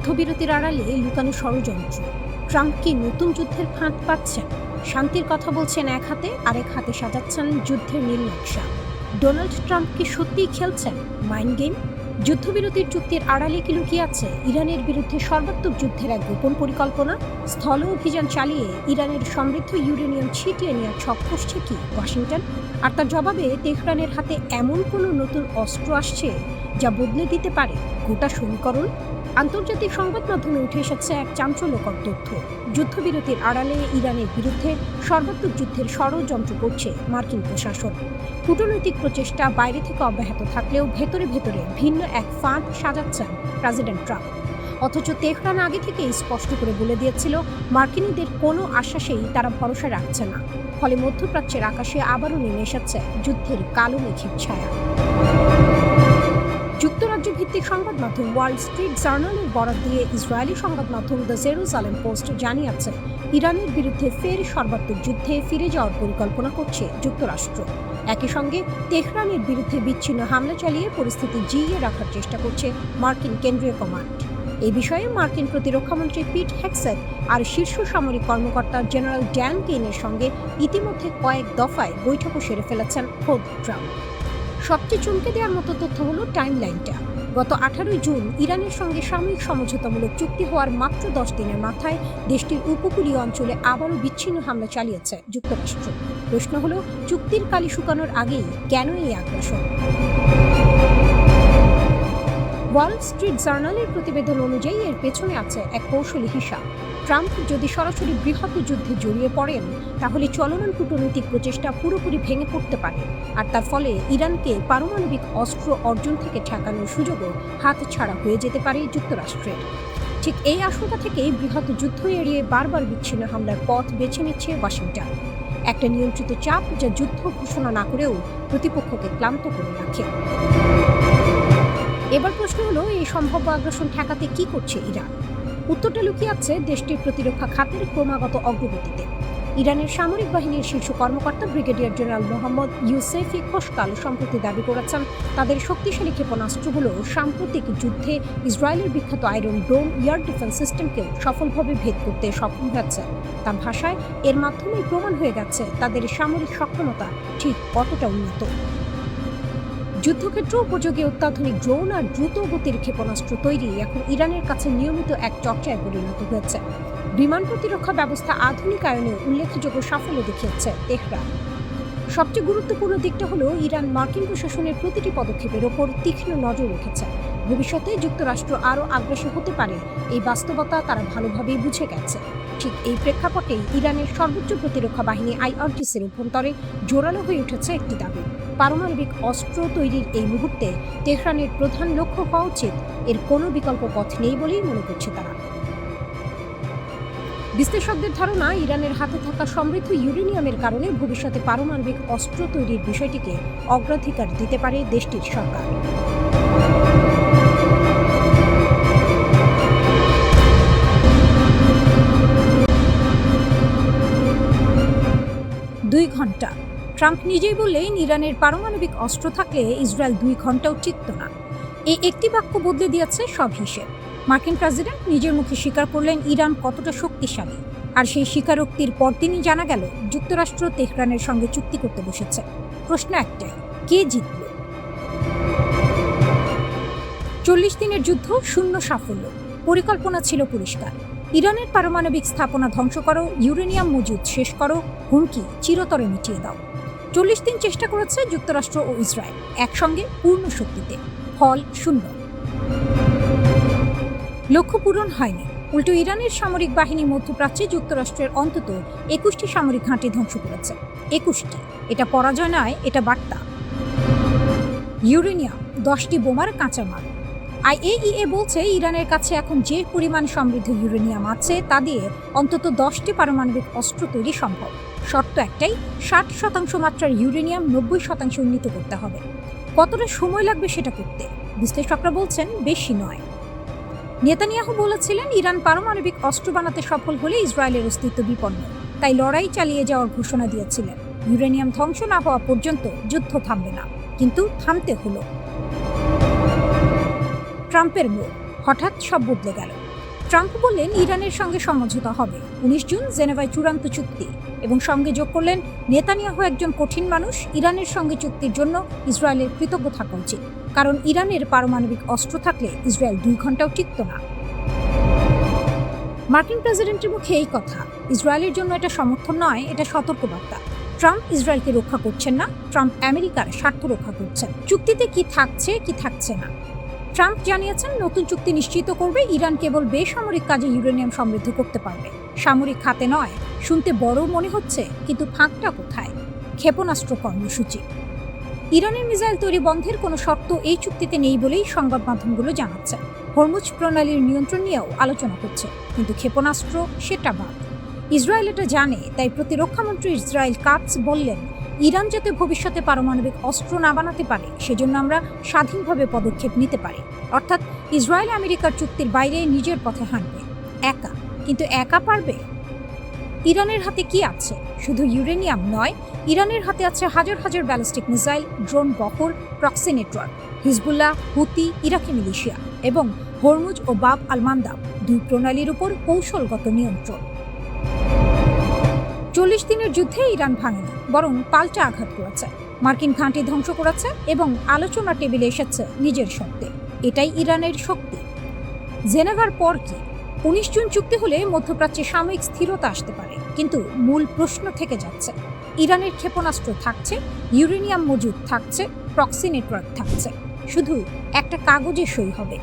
যুদ্ধবিরতির আড়ালে লুকানো ষড়যন্ত্র। ট্রাম্প কি নতুন যুদ্ধের ফাঁদ পাচ্ছেন? শান্তির কথা বলছেন এক হাতে, আরেক হাতে সাজাচ্ছেন যুদ্ধের নীল নকশা। ডোনাল্ড ট্রাম্প কি সত্যিই খেলছেন মাইন্ড গেম? যুদ্ধবিরতির চুক্তির আড়ালে কি লুকিয়ে আছে ইরানের বিরুদ্ধে সর্বাত্মক যুদ্ধের এক গোপন পরিকল্পনা? স্থল অভিযান চালিয়ে ইরানের সমৃদ্ধ ইউরেনিয়াম ছিটিয়ে নেওয়ার ছক কষছে কি ওয়াশিংটন? আর তার জবাবে তেহরানের হাতে এমন কোনো নতুন অস্ত্র আসছে যা বদলে দিতে পারে গোটা সমীকরণ? আন্তর্জাতিক সংবাদ মাধ্যমে উঠে এসেছে এক চাঞ্চল্যকর তথ্য। যুদ্ধবিরতির আড়ালে ইরানের বিরুদ্ধে সর্বাত্মক যুদ্ধের ষড়যন্ত্র করছে মার্কিন প্রশাসন। কূটনৈতিক প্রচেষ্টা বাইরে থেকে অব্যাহত থাকলেও ভেতরে ভেতরে ভিন্ন এক ফাঁদ সাজাচ্ছেন প্রেসিডেন্ট ট্রাম্প। অথচ তেহরান আগে থেকেই স্পষ্ট করে বলে দিয়েছিল, মার্কিনীদের কোনো আশ্বাসেই তারা ভরসা রাখছে না। ফলে মধ্যপ্রাচ্যের আকাশে আবারও নেমে এসেছে যুদ্ধের কালো মেঘের ছায়া। যুক্তরাজ্য ভিত্তিক সংবাদ মাধ্যম ওয়াল স্ট্রিট জার্নালের বরাত দিয়ে ইসরায়েলি সংবাদ মাধ্যম দ্য জেরুজালেম পোস্ট জানিয়েছে, ইরানের বিরুদ্ধে ফের সর্বাত্মক যুদ্ধে ফিরে যাওয়ার পরিকল্পনা করছে যুক্তরাষ্ট্র। একই সঙ্গে তেহরানের বিরুদ্ধে বিচ্ছিন্ন হামলা চালিয়ে পরিস্থিতি জিইয়ে রাখার চেষ্টা করছে মার্কিন কেন্দ্রীয় কমান্ড। এই বিষয়ে মার্কিন প্রতিরক্ষামন্ত্রী পিট হেগসেথ আর শীর্ষ সামরিক কর্মকর্তা জেনারেল ড্যান কেইনের সঙ্গে ইতিমধ্যে কয়েক দফায় বৈঠকও সেরে ফেলেছেন খোদ ট্রাম্প। সবচেয়ে চমকে দেওয়ার মতো তথ্য হলো টাইমলাইনটা। গত 18 জুন ইরানের সঙ্গে সাময়িক সমঝোতামূলক চুক্তি হওয়ার মাত্র 10 দিনের মাথায় দেশটির উপকূলীয় অঞ্চলে আবারও বিচ্ছিন্ন হামলা চালিয়েছে যুক্তরাষ্ট্র। প্রশ্ন হলো, চুক্তির কালি শুকানোর আগেই কেন এই আগ্রাসন? ওয়াল স্ট্রিট জার্নালের প্রতিবেদন অনুযায়ী এর পেছনে আছে এক কৌশলী হিসাব। ট্রাম্প যদি সরাসরি বৃহৎ যুদ্ধে জড়িয়ে পড়েন, তাহলে চলমান কূটনৈতিক প্রচেষ্টা পুরোপুরি ভেঙে পড়তে পারে, আর তার ফলে ইরানকে পারমাণবিক অস্ত্র অর্জন থেকে ঠেকানোর সুযোগও হাতছাড়া হয়ে যেতে পারে যুক্তরাষ্ট্রের। ঠিক এই আশঙ্কা থেকেই বৃহৎ যুদ্ধ এড়িয়ে বারবার বিচ্ছিন্ন হামলার পথ বেছে নিচ্ছে ওয়াশিংটন। একটা নিয়ন্ত্রিত চাপ যা যুদ্ধ ঘোষণা না করেও প্রতিপক্ষকে ক্লান্ত করে রাখে। এবার প্রশ্ন হলো, এই সম্ভাব্য আগ্রাসন ঠেকাতে কি করছে ইরান? উত্তরটা লুকিয়ে আছে দেশটির প্রতিরক্ষা খাতের ক্রমাগত অগ্রগতিতে। ইরানের সামরিক বাহিনীর শীর্ষ কর্মকর্তা ব্রিগেডিয়ার জেনারেল মোহাম্মদ ইউসেফি খোশকাল সম্প্রতি দাবি করেছেন, তাদের শক্তিশালী ক্ষেপণাস্ত্রগুলো সাম্প্রতিক যুদ্ধে ইসরায়েলের বিখ্যাত আয়রন ডোম এয়ার ডিফেন্স সিস্টেমকেও সফলভাবে ভেদ করতে সক্ষম হয়েছে। তার ভাষায়, এর মাধ্যমেই প্রমাণ হয়ে গেছে তাদের সামরিক সক্ষমতা ঠিক কতটা উন্নত। যুদ্ধক্ষেত্র উপযোগী অত্যাধুনিক ড্রোন আর দ্রুত গতির ক্ষেপণাস্ত্র তৈরি এখন ইরানের কাছে নিয়মিত এক চর্চায় পরিণত হয়েছে। বিমান প্রতিরক্ষা ব্যবস্থা আধুনিকায়নে উল্লেখযোগ্য সাফল্য দেখিয়েছে তেহরান। সবচেয়ে গুরুত্বপূর্ণ দিকটা হলো, ইরান মার্কিন প্রশাসনের প্রতিটি পদক্ষেপের ওপর তীক্ষ্ণ নজর রেখেছে। ভবিষ্যতে যুক্তরাষ্ট্র আরও আগ্রাসী হতে পারে, এই বাস্তবতা তারা ভালোভাবেই বুঝে গেছে। ঠিক এই প্রেক্ষাপটেই ইরানের সর্বোচ্চ প্রতিরক্ষা বাহিনী আইআরজিসির অভ্যন্তরে জোরালো হয়ে উঠেছে একটি দাবি। পারমাণবিক অস্ত্র তৈরির এই মুহূর্তে তেহরানের প্রধান লক্ষ্য হওয়া উচিত, এর কোনো বিকল্প পথ নেই বলেই মনে করছে তারা। বিশ্লেষকদের ধারণা, ইরানের হাতে থাকা সমৃদ্ধ ইউরেনিয়ামের কারণে ভবিষ্যতে পারমাণবিক অস্ত্র তৈরির বিষয়টিকে অগ্রাধিকার দিতে পারে দেশটির সরকার। দুই ঘণ্টা। ট্রাম্প নিজেই বললেন, ইরানের পারমাণবিক অস্ত্র থাকলে ইসরায়েল 2 ঘণ্টাও টিকত না। এই একটি বাক্য বদলে দিয়েছে সব হিসেব। মার্কিন প্রেসিডেন্ট নিজের মুখে স্বীকার করলেন ইরান কতটা শক্তিশালী, আর সেই স্বীকারোক্তির পরদিনই জানা গেল যুক্তরাষ্ট্র তেহরানের সঙ্গে চুক্তি করতে বসেছে। প্রশ্ন একটাই, কে জিতল? 40 দিনের যুদ্ধ, শূন্য সাফল্য। পরিকল্পনা ছিল পরিষ্কার, ইরানের পারমাণবিক স্থাপনা ধ্বংস করো, ইউরেনিয়াম মজুদ শেষ করো, হুমকি চিরতরে মিটিয়ে দাও। 40 দিন চেষ্টা করেছে যুক্তরাষ্ট্র ও ইসরায়েল একসঙ্গে পূর্ণ শক্তিতে, ফল শূন্য। লক্ষ্য পূরণ হয়নি, উল্টো ইরানের সামরিক বাহিনী মধ্যপ্রাচ্যে যুক্তরাষ্ট্রের অন্তত 21টি সামরিক ঘাঁটি ধ্বংস করেছে। 21টি, এটা পরাজয় নয়, এটা বার্তা। ইউরেনিয়াম, 10টি বোমার কাঁচামাল। আইএইএ বলছে, ইরানের কাছে এখন যে পরিমাণ সমৃদ্ধ ইউরেনিয়াম আছে তা দিয়ে অন্তত 10টি পারমাণবিক অস্ত্র তৈরি সম্ভব। শর্ত একটাই, 60% মাত্রার ইউরেনিয়াম 90% উন্নীত করতে হবে। কতটা সময় লাগবে সেটা করতে? বিশ্লেষকরা বলছেন, বেশি নয়। নেতানিয়াহু বলেছিলেন, ইরান পারমাণবিক অস্ত্র বানাতে সফল হলে ইসরায়েলের অস্তিত্ব বিপন্ন, তাই লড়াই চালিয়ে যাওয়ার ঘোষণা দিয়েছিলেন। ইউরেনিয়াম ধ্বংস না হওয়া পর্যন্ত যুদ্ধ থামবে না, কিন্তু থামতে হলো। ট্রাম্পের মুখ, হঠাৎ সব বদলে গেল। ট্রাম্প বললেন ইরানের সঙ্গে সমঝোতা হবে। 19 জুন জেনেভায় চূড়ান্ত চুক্তি, এবং সঙ্গে যোগ করলেন নেতানিয়াহু একজন কঠিন মানুষ, ইরানের সঙ্গে চুক্তির জন্য ইসরায়েলের কৃতজ্ঞ থাকা উচিত, কারণ ইরানের পারমাণবিক অস্ত্র থাকলে ইসরায়েল 2 ঘন্টাও টিকত না। মার্কিন প্রেসিডেন্টের মুখে এই কথা। ইসরায়েলের জন্য এটা সমর্থন নয়, এটা সতর্কবার্তা। ট্রাম্প ইসরায়েলকে রক্ষা করছেন না, ট্রাম্প আমেরিকার স্বার্থ রক্ষা করছেন। চুক্তিতে কি থাকছে কি থাকছে না, ট্রাম্প জানিয়েছেন নতুন চুক্তি নিশ্চিত করবে ইরান কেবল বেসামরিক কাজে ইউরেনিয়াম সমৃদ্ধ করতে পারবে, সামরিক খাতে নয়। শুনতে বড় মনে হচ্ছে, কিন্তু ফাঁকটা কোথায়? ক্ষেপণাস্ত্র কর্মসূচি। ইরানের মিসাইল তৈরি বন্ধের কোনো শর্ত এই চুক্তিতে নেই বলেই সংবাদ মাধ্যমগুলো জানাচ্ছে। হরমুজ প্রণালীর নিয়ন্ত্রণ নিয়েও আলোচনা হচ্ছে, কিন্তু ক্ষেপণাস্ত্র সেটা বাদ। ইসরায়েল এটা জানে, তাই প্রতিরক্ষামন্ত্রী ইসরায়েল কাটস বললেন, ইরান যাতে ভবিষ্যতে পারমাণবিক অস্ত্র না বানাতে পারে সেজন্য আমরা স্বাধীনভাবে পদক্ষেপ নিতে পারি। অর্থাৎ ইসরায়েল আমেরিকার চুক্তির বাইরে নিজের পথে হাঁটবে, একা। কিন্তু একা পারবে? ইরানের হাতে কি আছে? শুধু ইউরেনিয়াম নয়, ইরানের হাতে আছে হাজার হাজার ব্যালিস্টিক মিসাইল, ড্রোন বহর, প্রক্সি নেটওয়ার্ক, হিজবুল্লাহ, হুতি, ইরাকি মিলিশিয়া এবং হরমুজ ও বাব আল মান্দাব 2 প্রণালীর উপর কৌশলগত নিয়ন্ত্রণ। 40 দিনের যুদ্ধে ইরান ভাঙেনি, বরং পাল্টা আঘাত করেছে, মার্কিন ঘাঁটি ধ্বংস করেছে এবং আলোচনা টেবিলে এসেছে নিজের শক্তি। এটাই ইরানের শক্তি। জেনেভার পর কি? 19 জুন চুক্তি হলে মধ্যপ্রাচ্যে সাময়িক স্থিরতা আসতে পারে, কিন্তু মূল প্রশ্ন থেকে যাচ্ছে। ইরানের ক্ষেপণাস্ত্র থাকছে, ইউরেনিয়াম মজুদ থাকছে, প্রক্সি নেটওয়ার্ক থাকছে, শুধু একটা কাগজে সই হবে।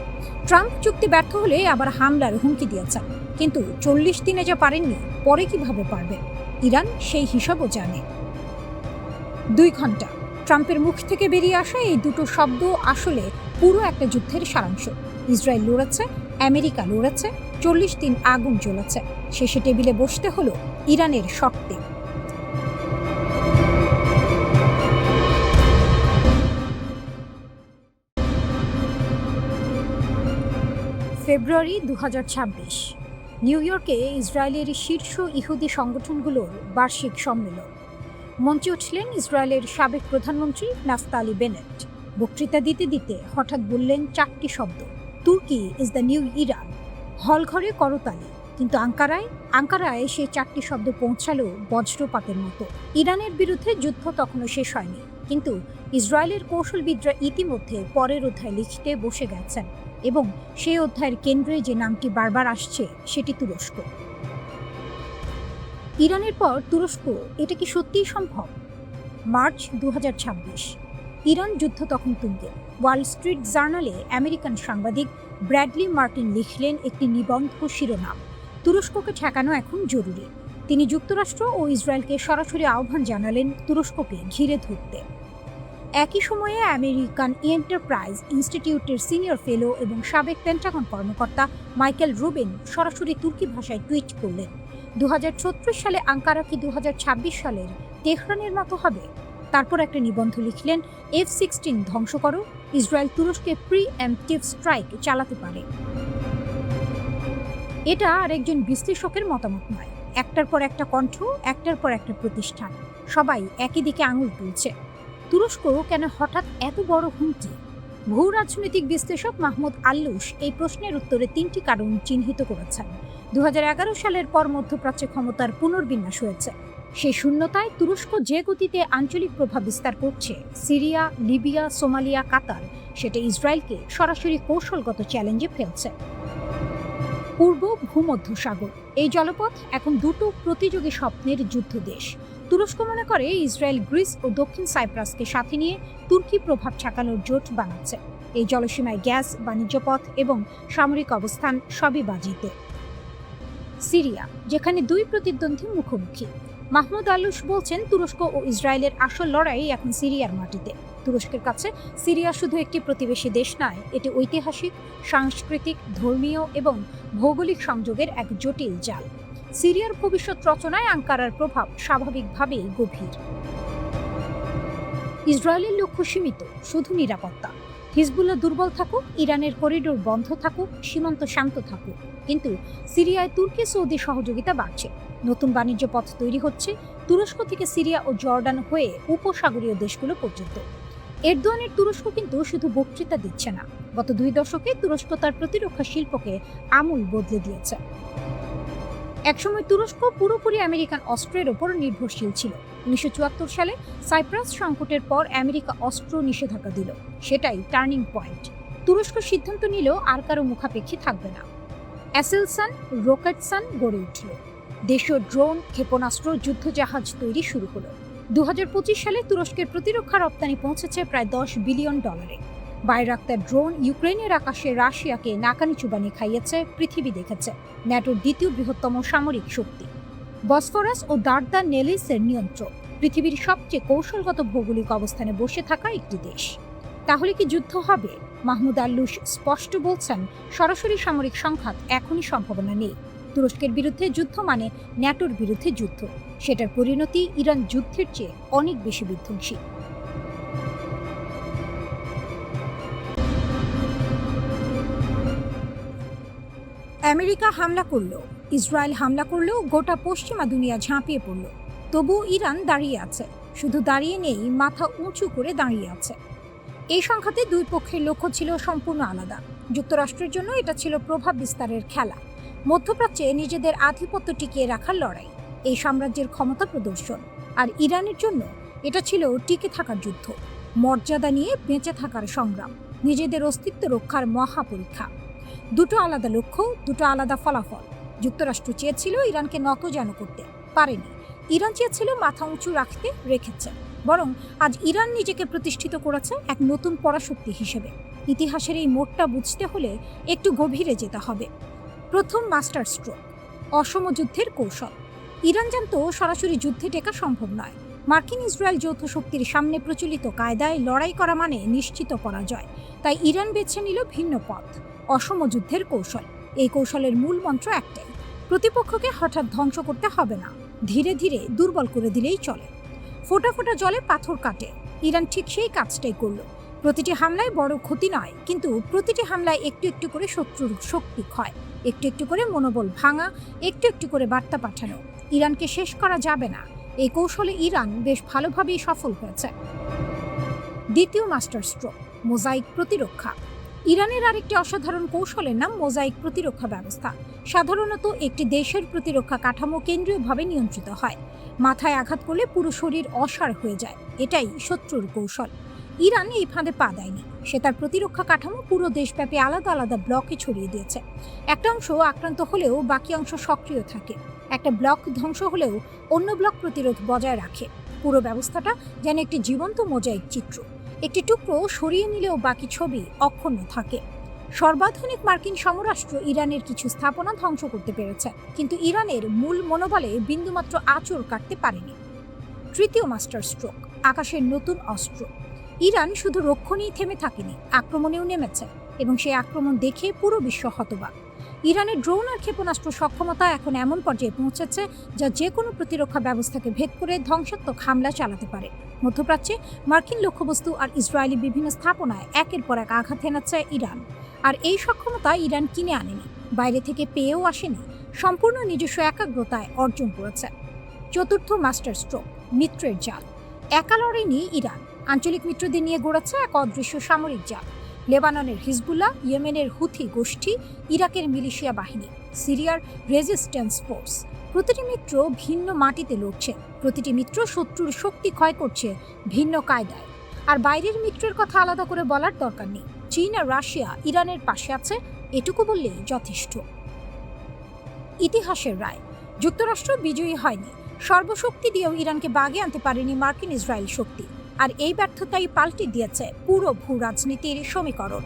ট্রাম্প চুক্তি ব্যর্থ হলে আবার হামলার হুমকি দিয়েছেন, কিন্তু 40 দিনে যা পারেননি, পরে কিভাবে পারবে? ইরান সেই হিসাবও জানে। 2 ঘন্টা। ট্রাম্পের মুখ থেকে বেরিয়ে আসা এই দুটো শব্দ আসলে পুরো একটা যুদ্ধের সারাংশ। ইসরায়েল লড়েছে, আমেরিকা লড়েছে, 40 দিন আগুন জ্বলেছে, শেষে টেবিলে বসতে হলো ইরানের শর্তে। ফেব্রুয়ারি 2026, নিউ ইয়র্কে ইসরায়েলের শীর্ষ ইহুদি সংগঠনগুলোর বার্ষিক সম্মেলন। মঞ্চে উঠলেন ইসরায়েলের সাবেক প্রধানমন্ত্রী নাফতালি বেনেট। বক্তৃতা দিতে দিতে হঠাৎ বললেন 4টি শব্দ, তুর্কি ইজ দ্য নিউ ইরান। হলঘরে করতালি, কিন্তু আঙ্কারায় সেই 4টি শব্দ পৌঁছালো বজ্রপাতের মতো। ইরানের বিরুদ্ধে যুদ্ধ তখনও শেষ হয়নি, কিন্তু ইসরায়েলের কৌশলবিদরা ইতিমধ্যে পরের অধ্যায় লিখতে বসে গেছেন, এবং সেই অধ্যায়ের কেন্দ্রে যে নামটি বারবার আসছে সেটি তুরস্ক। ইরানের পর তুরস্ক, এটা কি সত্যিই সম্ভব? মার্চ 2026, ইরান যুদ্ধ তখন তুঙ্গে। ওয়াল স্ট্রিট জার্নালে আমেরিকান সাংবাদিক ব্র্যাডলি মার্টিন লিখলেন একটি নিবন্ধ শিরোনাম, তুরস্ককে ঠেকানো এখন জরুরি। তিনি যুক্তরাষ্ট্র ও ইসরায়েলকে সরাসরি আহ্বান জানালেন তুরস্ককে ঘিরে ধরতে। একই সময়ে আমেরিকান এন্টারপ্রাইজ ইনস্টিটিউটের সিনিয়র ফেলো এবং সাবেক পেন্টাগন কর্মকর্তা মাইকেল রুবিন সরাসরি তুর্কি ভাষায় টুইট করলেন, 2036 সালে আঙ্কারা কি 2026 সালের তেহরানের মতো হবে? তারপর একটা নিবন্ধ লিখলেন, F-16 ধ্বংস করো, ইসরায়েল তুরস্কে প্রি-এম্পটিভ স্ট্রাইক চালাতে পারে। এটা আর একজন বিশ্লেষকের মতামত নয়, একটার পর একটা কণ্ঠ, একটার পর একটা প্রতিষ্ঠান, সবাই একই দিকে আঙুল তুলছে। তুরস্ক কেন হঠাৎ এত বড় হুমকি? ভূ রাজনৈতিক বিশ্লেষক মাহমুদ আল্লুস এই প্রশ্নের উত্তরে 3টি কারণ চিহ্নিত করেছেন। 2011 সালের পর মধ্যপ্রাচ্যে ক্ষমতার পুনর্বিন্যাস হয়েছে। সেই শূন্যতায় তুরস্ক যে গতিতে আঞ্চলিক প্রভাব বিস্তার করছে, সিরিয়া, লিবিয়া, সোমালিয়া, কাতার, সেটা ইসরায়েলকে সরাসরি কৌশলগত চ্যালেঞ্জে ফেলছে। পূর্ব ভূমধ্যসাগর, এই জলপথ এখন দুটো প্রতিযোগী স্বপ্নের যুদ্ধ দেশ। তুরস্ক মনে করে ইসরায়েল গ্রিস ও দক্ষিণ সাইপ্রাসকে সাথে নিয়ে তুর্কি প্রভাব ঠেকানোর জোট বানাচ্ছে। এই জলসীমায় গ্যাস, বাণিজ্য পথ এবং সামরিক অবস্থান সবই বাজিতে। সিরিয়া, যেখানে 2 প্রতিদ্বন্দ্বী মুখোমুখি। মাহমুদ আল্লুস বলছেন, তুরস্ক ও ইসরায়েলের আসল লড়াই এখন সিরিয়ার মাটিতে। তুরস্কের কাছে সিরিয়া শুধু একটি প্রতিবেশী দেশ নয়, এটি ঐতিহাসিক, সাংস্কৃতিক, ধর্মীয় এবং ভৌগোলিক সংযোগের এক জটিল জাল। সিরিয়ার ভবিষ্যৎ রচনায় আঙ্কারার প্রভাব স্বাভাবিকভাবেই গভীর। ইসরায়েলের লক্ষ্য সীমিত, শুধু নিরাপত্তা। হিজবুল্লাহ দুর্বল থাকুক, ইরানের করিডোর বন্ধ থাকুক, সীমান্ত শান্ত থাকুক, কিন্তু সিরিয়ায় তুর্কি সৌদি সহযোগিতা বাড়ছে। নতুন বাণিজ্য পথ তৈরি হচ্ছে তুরস্ক থেকে সিরিয়া ও জর্ডান হয়ে উপসাগরীয় দেশগুলো পর্যন্ত। এরদোয়ানের তুরস্ক কিন্তু শুধু বক্তৃতা দিচ্ছে না, গত 2 দশকে তুরস্ক তার প্রতিরক্ষা শিল্পকে আমূল বদলে দিয়েছে। একসময় তুরস্ক পুরোপুরি আমেরিকান অস্ত্রের ওপর নির্ভরশীল ছিল। 1974 সালে সাইপ্রাস সংকটের পর আমেরিকা অস্ত্র নিষেধাজ্ঞা দিল। সেটাই টার্নিং পয়েন্ট। তুরস্ক সিদ্ধান্ত নিল আর কারো মুখাপেক্ষী থাকবে না। অ্যাসেলসান, রকেটসান গড়ে উঠল। দেশীয় ড্রোন, ক্ষেপণাস্ত্র, যুদ্ধজাহাজ তৈরি শুরু হলো। 2025 সালে তুরস্কের প্রতিরক্ষা রপ্তানি পৌঁছেছে প্রায় $10 বিলিয়ন। বাইরাক্তার ড্রোন ইউক্রেনের আকাশে রাশিয়াকে নাকানি চুবানি খাইয়েছে, পৃথিবী দেখেছে। ন্যাটোর দ্বিতীয় বৃহত্তম সামরিক শক্তি। বসফরাস ও দারদানেলিসের নিয়ন্ত্রক, পৃথিবীর সবচেয়ে কৌশলগত ভৌগোলিক অবস্থানে বসে থাকা একটি দেশ। তাহলে কি যুদ্ধ হবে? মাহমুদ আল্লুশ স্পষ্ট বলছেন, সরাসরি সামরিক সংঘাত এখনই সম্ভাবনা নেই। তুরস্কের বিরুদ্ধে যুদ্ধ মানে ন্যাটোর বিরুদ্ধে যুদ্ধ। সেটার পরিণতি ইরান যুদ্ধের চেয়ে অনেক বেশি বিধ্বংসী। আমেরিকা হামলা করলো, ইসরায়েল হামলা করলো, গোটা পশ্চিমা দুনিয়া ঝাঁপিয়ে পড়ল। তবুও ইরান দাঁড়িয়ে আছে। শুধু দাঁড়িয়ে নেই, মাথা উঁচু করে দাঁড়িয়ে আছে। এই সংঘাতে দুই পক্ষের লক্ষ্য ছিল সম্পূর্ণ আলাদা। যুক্তরাষ্ট্রের জন্য এটা ছিল প্রভাব বিস্তারের খেলা, মধ্যপ্রাচ্যে নিজেদের আধিপত্য টিকিয়ে রাখার লড়াই, এই সাম্রাজ্যের ক্ষমতা প্রদর্শন। আর ইরানের জন্য এটা ছিল টিকে থাকার যুদ্ধ, মর্যাদা নিয়ে বেঁচে থাকার সংগ্রাম, নিজেদের অস্তিত্ব রক্ষার মহাপরীক্ষা। দুটো আলাদা লক্ষ্য, দুটো আলাদা ফলাফল। যুক্তরাষ্ট্র চেয়েছিল ইরানকে নতজানু করতে, পারেনি। ইরান চেয়েছিল মাথা উঁচু রাখতে, রেখেছে। বরং আজ ইরান নিজেকে প্রতিষ্ঠিত করেছে এক নতুন পরাশক্তি হিসেবে। ইতিহাসের এই মোড়টা বুঝতে হলে একটু গভীরে যেতে হবে। প্রথম মাস্টার স্ট্রোক, অসম যুদ্ধের কৌশল। ইরান জানতো সরাসরি যুদ্ধে টেকা সম্ভব নয়। মার্কিন ইসরায়েল যৌথ শক্তির সামনে প্রচলিত কায়দায় লড়াই করা মানে নিশ্চিত পরাজয়। তাই ইরান বেছে নিল ভিন্ন পথ, অসম যুদ্ধের কৌশল। এই কৌশলের মূল মন্ত্র একটাই, প্রতিপক্ষকে হঠাৎ ধ্বংস করতে হবে না, ধীরে ধীরে দুর্বল করে দিলেই চলে। ফোঁটা ফোঁটা জলে পাথর কাটে। ইরান ঠিক সেই কাজটাই করল। প্রতিটি হামলায় বড় ক্ষতি নয়, কিন্তু প্রতিটি হামলায় একটু একটু করে শত্রুর শক্তি ক্ষয়, একটু একটু করে মনোবল ভাঙা, একটু একটু করে বার্তা পাঠানো, ইরানকে শেষ করা যাবে না। এই কৌশলে ইরান বেশ ভালোভাবেই সফল হয়েছে। দ্বিতীয় মাস্টার স্ট্রোক, মোজাইক প্রতিরক্ষা। ইরানের আরেকটি অসাধারণ কৌশলের নাম মোজাইক প্রতিরক্ষা ব্যবস্থা। সাধারণত একটি দেশের প্রতিরক্ষা কাঠামো কেন্দ্রীয়ভাবে নিয়ন্ত্রিত হয়। মাথায় আঘাত করলে পুরো শরীর অসাড় হয়ে যায়, এটাই শত্রুর কৌশল। ইরান এই ফাঁদে পা দেয়নি। সে তার প্রতিরক্ষা কাঠামো পুরো দেশব্যাপী আলাদা আলাদা ব্লকে ছড়িয়ে দিয়েছে। একটা অংশ আক্রান্ত হলেও বাকি অংশ সক্রিয় থাকে। একটা ব্লক ধ্বংস হলেও অন্য ব্লক প্রতিরোধ বজায় রাখে। পুরো ব্যবস্থাটা যেন একটি জীবন্ত মোজাইক চিত্র। একটি টুকরো সরিয়ে নিলেও বাকি ছবি অক্ষুণ্ণ থাকে। সর্বাধুনিক মার্কিন সমরাষ্ট্র ইরানের কিছু স্থাপনা ধ্বংস করতে পেরেছে, কিন্তু ইরানের মূল মনোবলে বিন্দুমাত্র আঁচড় কাটতে পারেনি। তৃতীয় মাস্টার স্ট্রোক, আকাশের নতুন অস্ত্র। ইরান শুধু রক্ষণেই থেমে থাকেনি, আক্রমণেও নেমেছে, এবং সেই আক্রমণ দেখে পুরো বিশ্ব হতবাক। ইরানের ড্রোন আর ক্ষেপণাস্ত্র সক্ষমতা এখন এমন পর্যায়ে পৌঁছেছে যা যে কোনো প্রতিরক্ষা ব্যবস্থাকে ভেদ করে ধ্বংসাত্মক হামলা চালাতে পারে। মধ্যপ্রাচ্যে মার্কিন লক্ষ্যবস্তু আর ইসরায়েলি বিভিন্ন স্থাপনায় একের পর এক আঘাত হেনাচ্ছে ইরান। আর এই সক্ষমতা ইরান কিনে আনেনি, বাইরে থেকে পেয়েও আসেনি, সম্পূর্ণ নিজস্ব একাগ্রতায় অর্জন করেছে। চতুর্থ মাস্টার স্ট্রোক, মিত্রের জাল। একা লড়েনি ইরান, আঞ্চলিক মিত্রদের নিয়ে গড়েছে এক অদৃশ্য সামরিক জাল। লেবাননের হিজবুল্লাহ, ইয়েমেনের হুথি গোষ্ঠী, ইরাকের মিলিশিয়া বাহিনী, সিরিয়ার রেজিস্ট্যান্স ফোর্স। প্রতিটি মিত্র ভিন্ন মাটিতে লড়ছে, প্রতিটি মিত্র শত্রুর শক্তি ক্ষয় করছে ভিন্ন কায়দায়। আর বাইরের মিত্রের কথা আলাদা করে বলার দরকার নেই। চীন আর রাশিয়া ইরানের পাশে আছে, এটুকু বললেই যথেষ্ট। ইতিহাসের রায়, যুক্তরাষ্ট্র বিজয়ী হয়নি। সর্বশক্তি দিয়েও ইরানকে বাগে আনতে পারেনি মার্কিন ইসরায়েল শক্তি। আর এই ব্যর্থতাই পাল্টে দিয়েছে পুরো ভূ রাজনীতির সমীকরণ।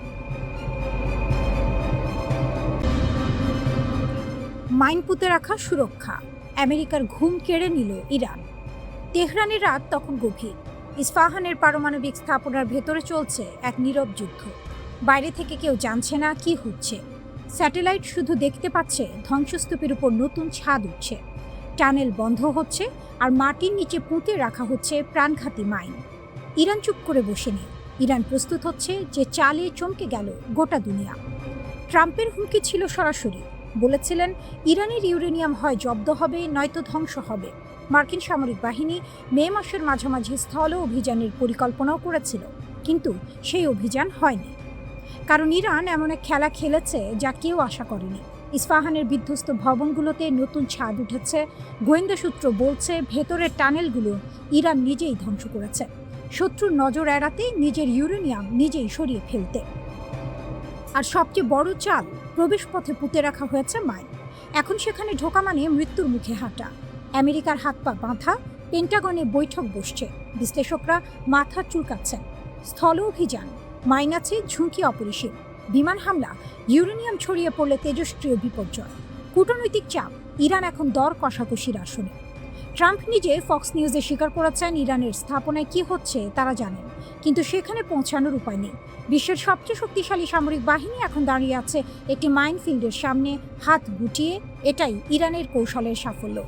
মাইন পুঁতে রাখা সুরক্ষা, আমেরিকার ঘুম কেড়ে নিল ইরান। তেহরানের রাত তখন গভীর। ইস্পাহানের পারমাণবিক স্থাপনার ভেতরে চলছে এক নীরব যুদ্ধ। বাইরে থেকে কেউ জানছে না কি হচ্ছে। স্যাটেলাইট শুধু দেখতে পাচ্ছে ধ্বংসস্তূপের উপর নতুন ছাদ উঠছে, টানেল বন্ধ হচ্ছে, আর মাটির নিচে পুঁতে রাখা হচ্ছে প্রাণঘাতী মাইন। ইরান চুপ করে বসে নেই। ইরান প্রস্তুত হচ্ছে যে চালে চমকে গেল গোটা দুনিয়া। ট্রাম্পের হুমকি ছিল সরাসরি, বলেছিলেন ইরানের ইউরেনিয়াম হয় জব্দ হবে, নয়তো ধ্বংস হবে। মার্কিন সামরিক বাহিনী মে মাসের মাঝামাঝি স্থল অভিযানের পরিকল্পনাও করেছিল, কিন্তু সেই অভিযান হয়নি, কারণ ইরান এমন এক খেলা খেলেছে যা কেউ আশা করেনি। ইস্পাহানের বিধ্বস্ত ভবনগুলোতে নতুন ছাদ উঠেছে। গোয়েন্দা সূত্র বলছে ভেতরের টানেলগুলো ইরান নিজেই ধ্বংস করেছে, শত্রুর নজর এড়াতে নিজের ইউরেনিয়াম নিজেই সরিয়ে ফেলতে। আর সবচেয়ে বড় চাল, প্রবেশপথে পুঁতে রাখা হয়েছে মাইন। এখন সেখানে ঢোকা মানে মৃত্যুর মুখে হাঁটা। আমেরিকার হাত পা বাঁধা, পেন্টাগনে বৈঠক বসছে, বিশ্লেষকরা মাথা চুলকাচ্ছেন। স্থল অভিযান, মাইন আছে, ঝুঁকি অপরিসীম। বিমান হামলা, ইউরেনিয়াম ছড়িয়ে পড়লে তেজস্ক্রিয় বিপর্যয়। কূটনৈতিক চাপ, ইরান এখন দর কষাকষির আসনে। ট্রাম্প নিজে ফক্স নিউজে স্বীকার করেছেন ইরানের স্থাপনায় কি হচ্ছে তারা জানেন, কিন্তু সেখানে পৌঁছানোর উপায় নেই। বিশ্বের সবচেয়ে শক্তিশালী সামরিক বাহিনী এখন দাঁড়িয়ে আছে একটি মাইনফিল্ডের সামনে, হাত গুটিয়ে। এটাই ইরানের কৌশলের সাফল্য।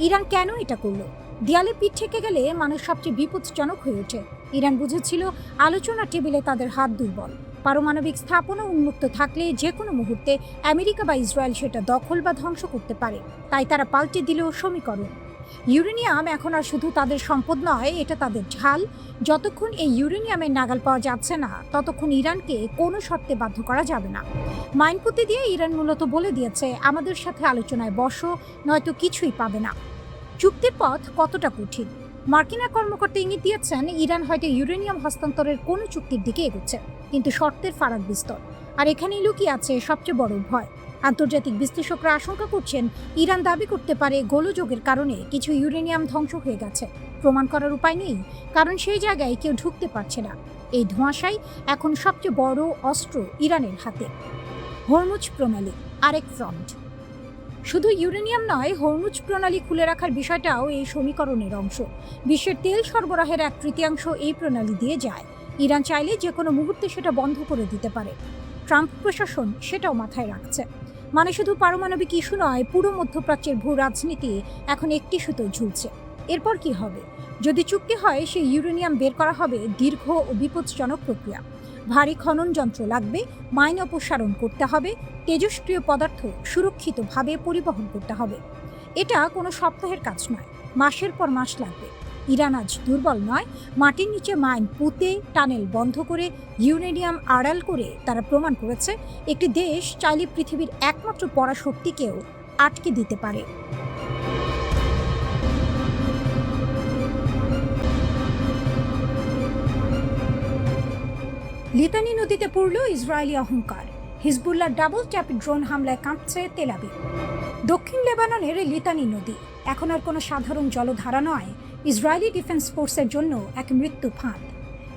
ইরান কেন এটা করল? দেয়ালে পিঠ থেকে গেলে মানুষ সবচেয়ে বিপজ্জনক হয়ে ওঠে। ইরান বুঝেছিল আলোচনা টেবিলে তাদের হাত দুর্বল। পারমাণবিক স্থাপনা উন্মুক্ত থাকলে যে কোনো মুহূর্তে আমেরিকা বা ইসরায়েল সেটা দখল বা ধ্বংস করতে পারে। তাই তারা পাল্টে দিল সমীকরণ। ইউরেনিয়াম এখন আর শুধু তাদের সম্পদ নয়, এটা তাদের ঢাল। যতক্ষণ এই ইউরেনিয়ামের নাগাল পাওয়া যাচ্ছে না, ততক্ষণ ইরানকে কোনো শর্তে বাধ্য করা যাবে না। মাইনপুঁতে দিয়ে ইরান মূলত বলে দিয়েছে, আমাদের সাথে আলোচনায় বসো, নয়তো কিছুই পাবে না। চুক্তির পথ কতটা কঠিন? মার্কিন এক কর্মকর্তা ইঙ্গিত দিয়েছেন ইরান হয়তো ইউরেনিয়াম হস্তান্তরের কোনো চুক্তির দিকে এগোচ্ছে, কিন্তু শর্তের ফারাক বিস্তর। আর এখানেই লুকিয়ে আছে সবচেয়ে বড় ভয়। আন্তর্জাতিক বিশ্লেষকরা আশঙ্কা করছেন ইরান দাবি করতে পারে গোলযোগের কারণে কিছু ইউরেনিয়াম ধ্বংস হয়ে গেছে। প্রমাণ করার উপায় নেই, কারণ সেই জায়গায় কেউ ঢুকতে পারছে না। এই ধোঁয়াশাই এখন সবচেয়ে বড় অস্ত্র ইরানের হাতে। হরমুজ প্রণালী, আরেক ফ্রন্ট। শুধু ইউরেনিয়াম নয়, হরমুজ প্রণালী খুলে রাখার বিষয়টাও এই সমীকরণের অংশ। বিশ্বের তেল সরবরাহের 1/3 এই প্রণালী দিয়ে যায়। ইরান চাইলে যে কোনো মুহূর্তে সেটা বন্ধ করে দিতে পারে। ট্রাম্প প্রশাসন সেটাও মাথায় রাখছে। মানে শুধু পারমাণবিক ইস্যু নয়, পুরো মধ্যপ্রাচ্যের ভূ রাজনীতি এখন একটি সুতোয় ঝুলছে। এরপর কি হবে? যদি চুক্তি হয়, সেই ইউরেনিয়াম বের করা হবে দীর্ঘ ও বিপজ্জনক প্রক্রিয়া। ভারী খনন যন্ত্র লাগবে, মাইন অপসারণ করতে হবে, তেজস্ক্রিয় পদার্থ সুরক্ষিতভাবে পরিবহন করতে হবে। এটা কোনো সপ্তাহের কাজ নয়, মাসের পর মাস লাগবে। ইরান আজ দুর্বল নয়, মাটির নিচে মাইন পুঁতে, টানেল বন্ধ করে, ইউরেনিয়াম আড়াল করে তারা প্রমাণ করেছে একটি দেশ চাইলে পৃথিবীর একমাত্র পরাশক্তিকেও আটকে দিতে পারে। লিতানি নদীতে পড়ল ইসরায়েলি অহংকার। হিজবুল্লাহর ডাবল ট্যাপ ড্রোন হামলায় কাঁপছে তেল আবিব। দক্ষিণ লেবাননের লিতানি নদী এখন আর কোনো সাধারণ জলধারা নয়, ইসরায়েলি ডিফেন্স ফোর্সের জন্য এক মৃত্যু ফাঁদ।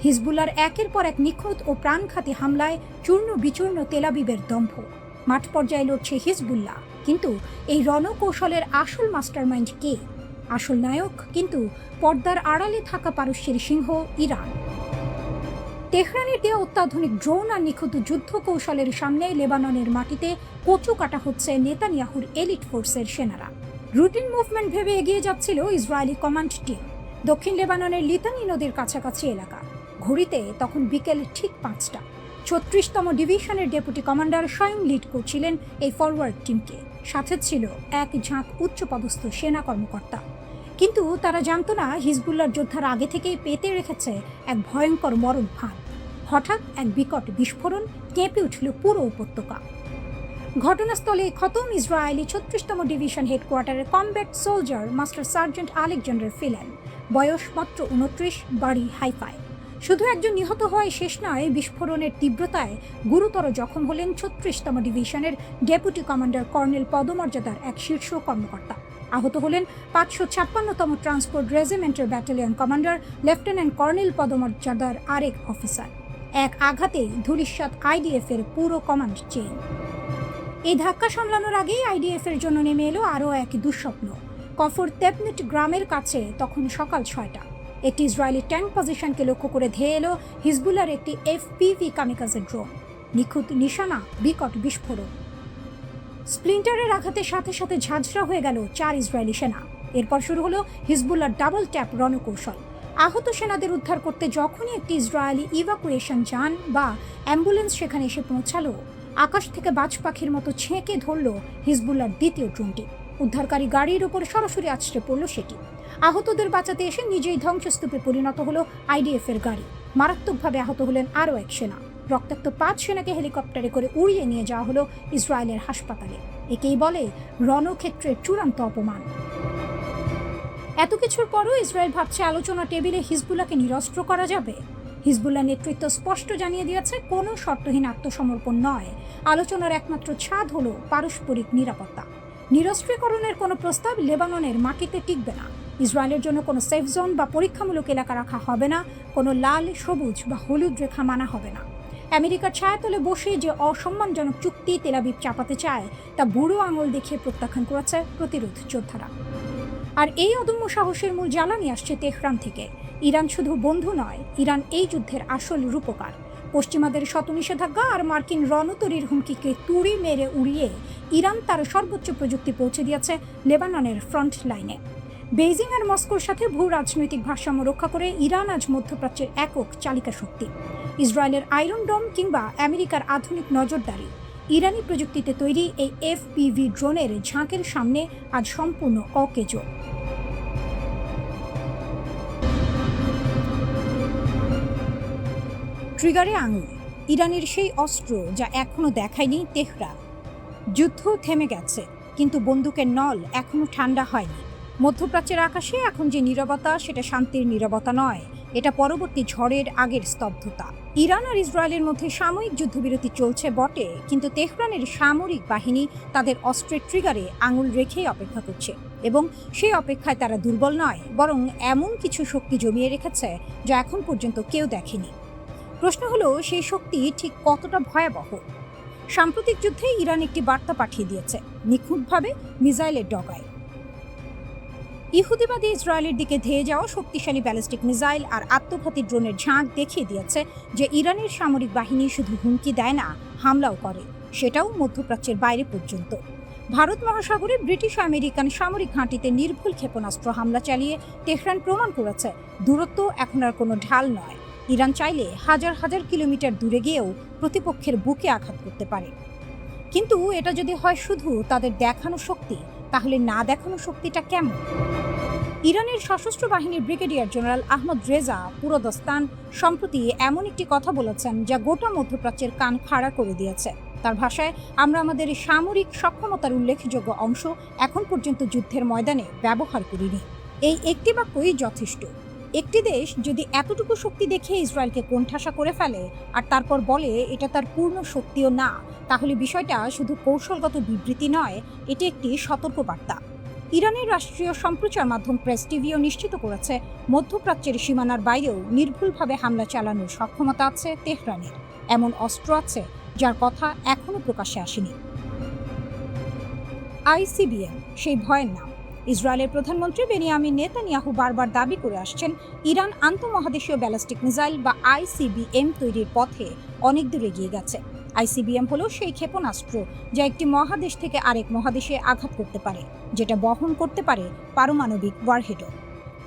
হিজবুল্লাহর একের পর এক নিখুঁত ও প্রাণঘাতী হামলায় চূর্ণ বিচূর্ণ তেল আবিবের দম্ভ। মাঠ পর্যায়ে লড়ছে হিজবুল্লাহ, কিন্তু এই রণকৌশলের আসল মাস্টারমাইন্ড কে? আসল নায়ক কিন্তু পর্দার আড়ালে থাকা পারস্যের সিংহ ইরান। তেহরানের দেওয়া অত্যাধুনিক ড্রোন আর নিখুঁত যুদ্ধ কৌশলের সামনে লেবাননের মাটিতে কচু কাটা হচ্ছে নেতানিয়াহুর এলিট ফোর্সের সেনারা। রুটিন মুভমেন্ট ভেবে এগিয়ে যাচ্ছিল ইসরায়েলি কমান্ড টিম দক্ষিণ লেবাননের লিতানি নদীর কাছাকাছি এলাকা। ঘড়িতে তখন বিকেল ঠিক 5টা। 36তম ডিভিশনের ডেপুটি কমান্ডার স্বয়ং লিড করছিলেন এই ফরওয়ার্ড টিমকে। সাথে ছিল এক ঝাঁক উচ্চপদস্থ সেনা কর্মকর্তা। কিন্তু তারা জানতো না হিজবুল্লাহর যোদ্ধারা আগে থেকেই পেতে রেখেছে এক ভয়ঙ্কর মরণ ফাঁদ। হঠাৎ এক বিকট বিস্ফোরণ, কেঁপে উঠল পুরো উপত্যকা। ঘটনাস্থলে খতম ইসরায়েলি 36তম ডিভিশন হেডকোয়ার্টারের combat soldier master sergeant Alexander ফিলেন। বয়স মাত্র 29, বাড়ি হাইফায়। শুধু একজন নিহত হওয়ায় শেষ নয়, বিস্ফোরণের তীব্রতায় গুরুতর জখম হলেন 36তম ডিভিশনের ডেপুটি কমান্ডার কর্নেল পদমর্যাদার এক শীর্ষ কর্মকর্তা। আহত হলেন 556তম ট্রান্সপোর্ট রেজিমেন্টের ব্যাটালিয়ন কমান্ডার লেফটেন্যান্ট কর্নেল পদমর্যাদার আরেক অফিসার। এক আঘাতেই ধূলিসাৎ আইডিএফের পুরো কমান্ড চেইন। এই ধাক্কা সামলানোর আগেই আইডিএফের জন্য নেমে এলো আরও এক দুঃস্বপ্ন। কফর তেপনিট গ্রামের কাছে তখন সকাল 6টা। একটি ইসরায়েলি ট্যাঙ্ক পজিশনকে লক্ষ্য করে ধেয়ে এলো হিজবুল্লাহর একটি এফপিভি কামিকাজে ড্রোন। নিখুঁত নিশানা, বিকট বিস্ফোরণ। স্প্লিন্টারের আঘাতের সাথে সাথে ঝাঁঝরা হয়ে গেল 4 ইসরায়েলি সেনা। এরপর শুরু হলো হিজবুল্লাহর ডাবল ট্যাপ রণকৌশল। আহত সেনাদের উদ্ধার করতে যখনই একটি ইসরায়েলি ইভাকুয়েশন যান বা অ্যাম্বুলেন্স সেখানে এসে পৌঁছালো, আকাশ থেকে বাজ পাখির মতো ছেঁকে ধরল হিজবুল্লাহর দ্বিতীয় ড্রোনটি। উদ্ধারকারী গাড়ির ওপর সরাসরি আছড়ে পড়ল সেটি। আহতদের বাঁচাতে এসে নিজেই ধ্বংসস্তূপে পরিণত হলো আইডিএফের গাড়ি। মারাত্মকভাবে আহত হলেন আরও এক সেনা। রক্তাক্ত 5 সেনাকে হেলিকপ্টারে করে উড়িয়ে নিয়ে যাওয়া হলো ইসরায়েলের হাসপাতালে। একেই বলে রণক্ষেত্রের চূড়ান্ত অপমান। এত কিছুর পরও ইসরায়েল ভাবছে আলোচনা টেবিলে হিজবুল্লাহকে নিরস্ত্র করা যাবে। হিজবুল্লাহ নেতৃত্ব স্পষ্ট জানিয়ে দিয়েছে, কোনো শর্তহীন আত্মসমর্পণ নয়। আলোচনার একমাত্র ছাদ হলো পারস্পরিক নিরাপত্তা। নিরস্ত্রীকরণের কোনো প্রস্তাব লেবাননের মাটিতে টিকবে না। ইসরায়েলের জন্য কোনো সেফ জোন বা পরীক্ষামূলক এলাকা রাখা হবে না। কোনো লাল, সবুজ বা হলুদ রেখা মানা হবে না। আমেরিকার ছায়াতলে বসে যে অসম্মানজনক চুক্তি তেল আবিব চাপাতে চায়, তা বুড়ো আঙুল দেখিয়ে প্রত্যাখ্যান করেছে প্রতিরোধ যোদ্ধারা। আর এই অদম্য সাহসের মূল জ্বালানি আসছে তেহরান থেকে। ইরান শুধু বন্ধু নয়, ইরান এই যুদ্ধের আসল রূপকার। পশ্চিমাদের শত নিষেধাজ্ঞা আর মার্কিন রণতরীর হুমকিকে তুড়ি মেরে উড়িয়ে ইরান তার সর্বোচ্চ প্রযুক্তি পৌঁছে দিয়েছে লেবাননের ফ্রন্ট লাইনে। বেইজিং আর মস্কোর সাথে ভূ রাজনৈতিক ভারসাম্য রক্ষা করে ইরান আজ মধ্যপ্রাচ্যের একক চালিকা শক্তি। ইসরায়েলের আয়রন ডোম কিংবা আমেরিকার আধুনিক নজরদারি, ইরানি প্রযুক্তিতে তৈরি এই FPV ড্রোনের ঝাঁকের সামনে আজ সম্পূর্ণ অকেজো। ট্রিগারে আঙুল, ইরানের সেই অস্ত্র যা এখনো দেখায়নি তেহরান। যুদ্ধ থেমে গেছে, কিন্তু বন্দুকের নল এখনো ঠান্ডা হয়নি। মধ্যপ্রাচ্যের আকাশে এখন যে নীরবতা, সেটা শান্তির নীরবতা নয়, এটা পরবর্তী ঝড়ের আগের স্তব্ধতা। ইরান আর ইসরায়েলের মধ্যে সাময়িক যুদ্ধবিরতি চলছে বটে, কিন্তু তেহরানের সামরিক বাহিনী তাদের অস্ত্রের ট্রিগারে আঙুল রেখেই অপেক্ষা করছে। এবং সেই অপেক্ষায় তারা দুর্বল নয়, বরং এমন কিছু শক্তি জমিয়ে রেখেছে যা এখন পর্যন্ত কেউ দেখেনি। প্রশ্ন হলো, সেই শক্তি ঠিক কতটা ভয়াবহ? সাম্প্রতিক যুদ্ধে ইরান একটি বার্তা পাঠিয়ে দিয়েছে, নিখুঁতভাবে মিসাইলের ডগায়। ইহুদিবাদী ইসরায়েলের দিকে ধেয়ে যাওয়া শক্তিশালী ব্যালিস্টিক মিসাইল আর আত্মঘাতী ড্রোনের ঝাঁক দেখিয়ে দিয়েছে যে ইরানের সামরিক বাহিনী শুধু হুমকি দেয় না, হামলাও করে, সেটাও মধ্যপ্রাচ্যের বাইরে পর্যন্ত। ভারত মহাসাগরে ব্রিটিশ আমেরিকান সামরিক ঘাঁটিতে নির্ভুল ক্ষেপণাস্ত্র হামলা চালিয়ে তেহরান প্রমাণ করেছে দূরত্ব এখন আর কোনো ঢাল নয়। ইরান চাইলে হাজার হাজার কিলোমিটার দূরে গিয়েও প্রতিপক্ষের বুকে আঘাত করতে পারে। কিন্তু এটা যদি হয় শুধু তাদের দেখানো শক্তি, তাহলে না দেখানো শক্তিটা কেমন? ইরানের সশস্ত্র বাহিনীর ব্রিগেডিয়ার জেনারেল আহমদ রেজা পুরোদস্তান সম্প্রতি এমন একটি কথা বলেছেন যা গোটা মধ্যপ্রাচ্যের কান খাড়া করে দিয়েছে। তার ভাষায়, আমরা আমাদের সামরিক সক্ষমতার উল্লেখযোগ্য অংশ এখন পর্যন্ত যুদ্ধের ময়দানে ব্যবহার করিনি। এই একটি বাক্যই যথেষ্ট। একটি দেশ যদি এতটুকু শক্তি দেখে ইসরায়েলকে কোণঠাসা করে ফেলে আর তারপর বলে এটা তার পূর্ণ শক্তিও না, তাহলে বিষয়টা শুধু কৌশলগত বিবৃতি নয়, এটি একটি সতর্কবার্তা। ইরানের রাষ্ট্রীয় সম্প্রচার মাধ্যম প্রেস টিভিও নিশ্চিত করেছে, মধ্যপ্রাচ্যের সীমানার বাইরেও নির্ভুলভাবে হামলা চালানোর সক্ষমতা আছে তেহরানের। এমন অস্ত্র আছে যার কথা এখনো প্রকাশ্যে আসেনি। ICBM সেই ভয়ের নাম। ইসরায়েলের প্রধানমন্ত্রী বেনিয়ামিন নেতানিয়াহু বারবার দাবি করে আসছেন, ইরান আন্তঃমহাদেশীয় ব্যালিস্টিক মিসাইল বা ICBM তৈরির পথে অনেক দূর এগিয়ে গেছে। ICBM হলো সেই ক্ষেপণাস্ত্র যা একটি মহাদেশ থেকে আরেক মহাদেশে আঘাত করতে পারে, যেটা বহন করতে পারে পারমাণবিক ওয়ারহেডও।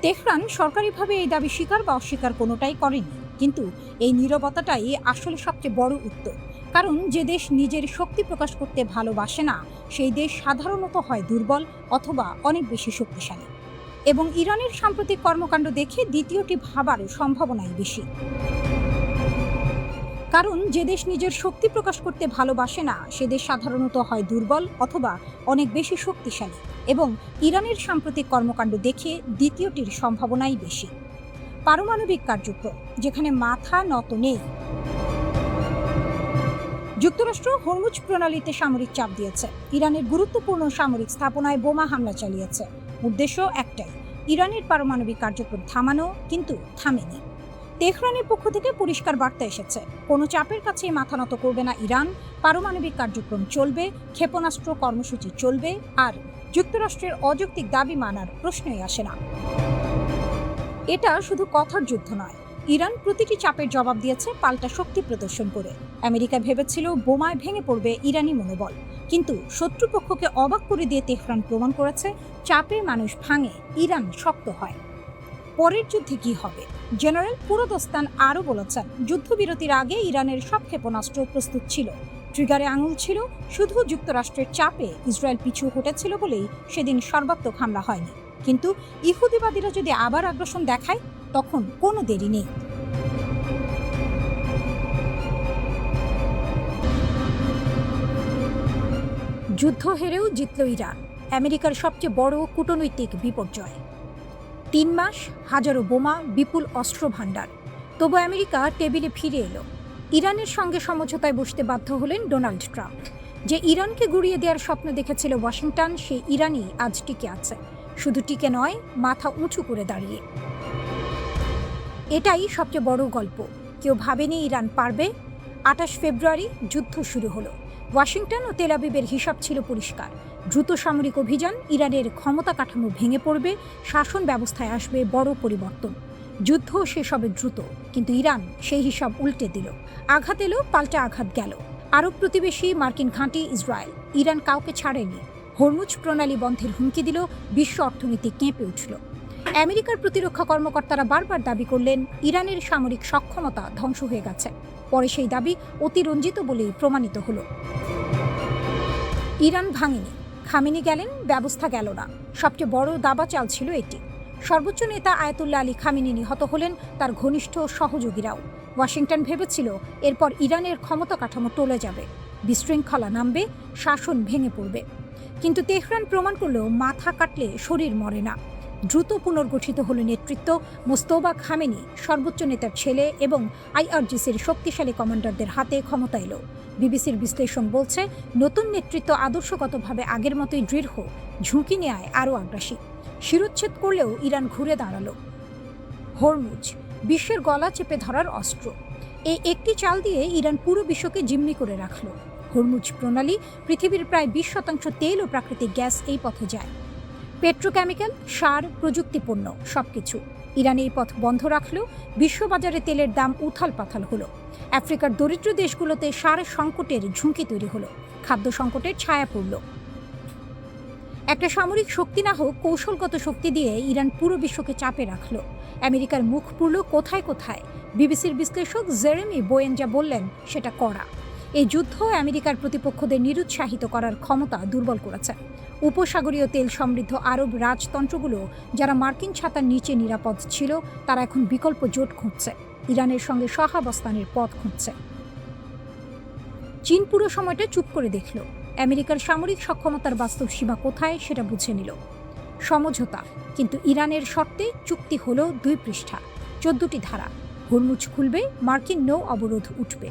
তেহরান সরকারিভাবে এই দাবি স্বীকার বা অস্বীকার কোনোটাই করেনি, কিন্তু এই নীরবতাটাই আসলে সবচেয়ে বড় উত্তর। কারণ যে দেশ নিজের শক্তি প্রকাশ করতে ভালোবাসে না, সেই দেশ সাধারণত হয় দুর্বল অথবা অনেক বেশি শক্তিশালী। এবং ইরানের সাম্প্রতিক কর্মকাণ্ড দেখে দ্বিতীয়টি ভাবার সম্ভাবনাই বেশি। কারণ যে দেশ নিজের শক্তি প্রকাশ করতে ভালোবাসে না, সে দেশ সাধারণত হয় দুর্বল অথবা অনেক বেশি শক্তিশালী। এবং ইরানের সাম্প্রতিক কর্মকাণ্ড দেখে দ্বিতীয়টির সম্ভাবনাই বেশি। পারমাণবিক কার্যক্রম, যেখানে মাথা নত নেই। যুক্তরাষ্ট্র হরমুজ প্রণালীতে সামরিক চাপ দিয়েছে, ইরানের গুরুত্বপূর্ণ সামরিক স্থাপনায় বোমা হামলা চালিয়েছে। উদ্দেশ্য একটাই, ইরানের পারমাণবিক কার্যক্রম থামানো, কিন্তু থামেনি। তেহরানের পক্ষ থেকে পরিষ্কার বার্তা এসেছে, কোনো চাপের কাছে মাথা নত করবে না ইরান। পারমাণবিক কার্যক্রম চলবে, ক্ষেপণাস্ত্র কর্মসূচি চলবে, আর যুক্তরাষ্ট্রের অযৌক্তিক দাবি মানার প্রশ্নই আসে না। এটা শুধু কথার যুদ্ধ নয়, ইরান প্রতিটি চাপের জবাব দিয়েছে পাল্টা শক্তি প্রদর্শন করে। আমেরিকা ভেবেছিল বোমায় ভেঙে পড়বে ইরানি মনোবল, কিন্তু শত্রুপক্ষকে অবাক করে দিয়ে তেহরান প্রমাণ করেছে চাপে মানুষ ভাঙে, ইরান শক্ত হয়। পরের যুদ্ধে কি হবে? জেনারেল পুরোদস্তান আরও বলেছেন, যুদ্ধবিরতির আগে ইরানের সব ক্ষেপণাস্ত্র প্রস্তুত ছিল, ট্রিগারে আঙুল ছিল। শুধু যুক্তরাষ্ট্রের চাপে ইসরায়েল পিছু হটেছিল বলেই সেদিন সর্বাত্মক হামলা হয়নি। কিন্তু ইহুদিবাদীরা যদি আবার আগ্রাসন দেখায়, তখন কোনো দেরি নেই। যুদ্ধ হেরেও জিতল ইরান, আমেরিকার সবচেয়ে বড় কূটনৈতিক বিপর্যয়। 3 মাস, হাজারো বোমা, বিপুল অস্ত্র ভাণ্ডার, তবু আমেরিকা টেবিলে ফিরে এলো। ইরানের সঙ্গে সমঝোতায় বসতে বাধ্য হলেন ডোনাল্ড ট্রাম্প। যে ইরানকে গুঁড়িয়ে দেওয়ার স্বপ্ন দেখেছিল ওয়াশিংটন, সেই ইরানই আজ টিকে আছে। শুধু টিকে নয়, মাথা উঁচু করে দাঁড়িয়ে। এটাই সবচেয়ে বড় গল্প। কেউ ভাবেনি ইরান পারবে। 28 ফেব্রুয়ারি যুদ্ধ শুরু হলো। ওয়াশিংটন ও তেল আবিবের হিসাব ছিল পরিষ্কার। দ্রুত সামরিক অভিযান, ইরানের ক্ষমতা কাঠামো ভেঙে পড়বে, শাসন ব্যবস্থায় আসবে বড় পরিবর্তন। যুদ্ধ শেষ হবে দ্রুত, কিন্তু ইরান সেই হিসাব উল্টে দিল। আঘাত এলো, পাল্টা আঘাত গেল। আরব প্রতিবেশী মার্কিন ঘাঁটি ইসরায়েল, ইরান কাউকে ছাড়েনি। হরমুজ প্রণালী বন্ধের হুমকি দিল, বিশ্ব অর্থনীতি কেঁপে উঠল। আমেরিকার প্রতিরক্ষা কর্মকর্তারা বারবার দাবি করলেন ইরানের সামরিক সক্ষমতা ধ্বংস হয়ে গেছে। পরে সেই দাবি অতিরঞ্জিত বলেই প্রমাণিত হলো। ইরান ভাঙেনি, খামেনি গেলেন, ব্যবস্থা গেল না। সবচেয়ে বড় দাবা চাল ছিল এটি। সর্বোচ্চ নেতা আয়াতুল্লাহ আলী খামেনি নিহত হলেন, তার ঘনিষ্ঠ সহযোগীরাও। ওয়াশিংটন ভেবেছিল এরপর ইরানের ক্ষমতা কাঠামো টলে যাবে, বিশৃঙ্খলা নামবে, শাসন ভেঙে পড়বে। কিন্তু তেহরান প্রমাণ করল মাথা কাটলে শরীর মরে না। দ্রুত পুনর্গঠিত হল নেতৃত্ব। মোস্তফা খামেনি, সর্বোচ্চ নেতার ছেলে, এবং আইআরজিসির শক্তিশালী কমান্ডারদের হাতে ক্ষমতা এলো। বিবিসির বিশ্লেষণ বলছে, নতুন নেতৃত্ব আদর্শগতভাবে আগের মতোই দৃঢ়, ঝুঁকি নেয় আরও আগ্রাসী। শিরোচ্ছেদ করলেও ইরান ঘুরে দাঁড়ালো। হরমুজ, বিশ্বের গলা চেপে ধরার অস্ত্র। এই একটি চাল দিয়ে ইরান পুরো বিশ্বকে জিম্মি করে রাখল। হরমুজ প্রণালী, পৃথিবীর প্রায় 20% তেল ও প্রাকৃতিক গ্যাস এই পথে যায়। পেট্রোকেমিক্যাল, সার, প্রযুক্তিপণ্য সবকিছু। ইরান এই পথ বন্ধ রাখল, বিশ্ববাজারে তেলের দাম উথাল পাথাল হলো। আফ্রিকার দরিদ্র দেশগুলোতে সার সংকটের ঝুঁকি তৈরি হলো, খাদ্য সংকটের ছায়া পড়ল। একটা সামরিক শক্তি না হোক, কৌশলগত শক্তি দিয়ে ইরান পুরো বিশ্বকে চাপে রাখল। আমেরিকার মুখ পুরল কোথায় কোথায়। বিবিসির বিশ্লেষক জেরেমি বোয়েন যা বললেন সেটা কড়া। এই যুদ্ধ আমেরিকার প্রতিপক্ষদের নিরুৎসাহিত করার ক্ষমতা দুর্বল করেছে। উপসাগরীয় তেল সমৃদ্ধ আরব রাজতন্ত্রগুলো, যারা মার্কিন ছাতার নিচে নিরাপদ ছিল, তারা এখন বিকল্প জোট খুঁজছে, ইরানের সঙ্গে সহাবস্থানের পথ খুঁজছে। চীন পুরো সময়টা চুপ করে দেখল। আমেরিকার সামরিক সক্ষমতার বাস্তব সীমা কোথায় সেটা বুঝে নিল। সমঝোতা, কিন্তু ইরানের শর্তে চুক্তি হলো 2 পৃষ্ঠা, 14টি ধারা। হরমুজ খুলবে, মার্কিন নৌ অবরোধ উঠবে,